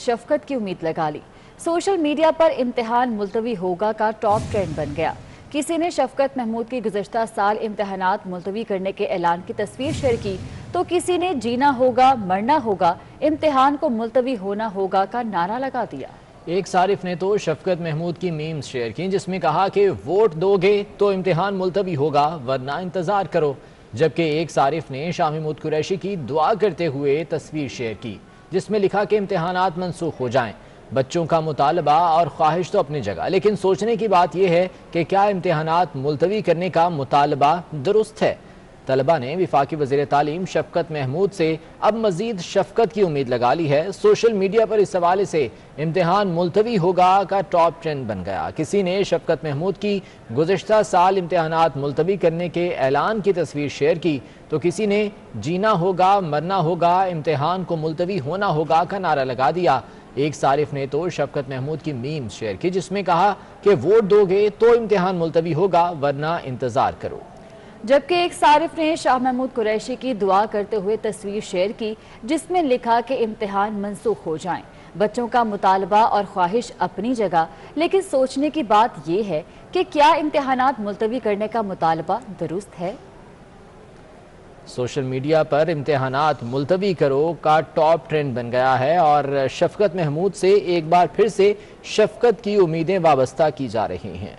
शफकत की उम्मीद लगा ली। सोशल मीडिया पर इम्तिहान मुलतवी होगा का टॉप ट्रेंड बन गया। किसी ने शफकत महमूद की गुज़श्ता साल इम्तिहानात मुलतवी करने के ऐलान की तस्वीर शेयर की, तो किसी ने जीना होगा मरना होगा, इम्तिहान को मुलतवी होना होगा का नारा लगा दिया। एक सारिफ ने तो शफकत महमूद की मीम्स शेयर की जिसमें कहा कि वोट दोगे तो इम्तिहान मुलतवी होगा वरना इंतजार करो, जबकि एक सारिफ ने शाह महमूद कुरैशी की दुआ करते हुए तस्वीर शेयर की जिसमें लिखा कि इम्तिहानात मनसूख हो जाएं। बच्चों का मुतालबा और ख्वाहिश तो अपनी जगह, लेकिन सोचने की बात यह है कि क्या इम्तिहानात मुलतवी करने का मुतालबा दुरुस्त है। तलबा ने वफाकी वज़ीर तालीम शफकत महमूद से अब मज़ीद शफकत की उम्मीद लगा ली है। सोशल मीडिया पर इस हवाले से इम्तिहान मुलतवी होगा का टॉप ट्रेंड बन गया। किसी ने शफकत महमूद की गुज़श्ता साल इम्तिहानात मुलतवी करने के ऐलान की तस्वीर शेयर की, तो किसी ने जीना होगा मरना होगा, इम्तिहान को मुलतवी होना होगा का नारा लगा दिया। एक सारिफ ने तो शफकत महमूद की मीम्स शेयर की जिसमें कहा कि वोट दोगे तो इम्तिहान मुलतवी होगा वरना इंतजार करो, जबकि एक सारिफ ने शाह महमूद कुरैशी की दुआ करते हुए तस्वीर शेयर की जिसमें लिखा कि इम्तिहान मनसूख हो जाएं। बच्चों का मुतालबा और ख्वाहिश अपनी जगह, लेकिन सोचने की बात यह है कि क्या इम्तिहानात मुलतवी करने का मुतालबा दुरुस्त है। सोशल मीडिया पर इम्तिहानात मुलतवी करो का टॉप ट्रेंड बन गया है और शफकत महमूद से एक बार फिर से शफकत की उम्मीदें वाबस्ता की जा रही हैं।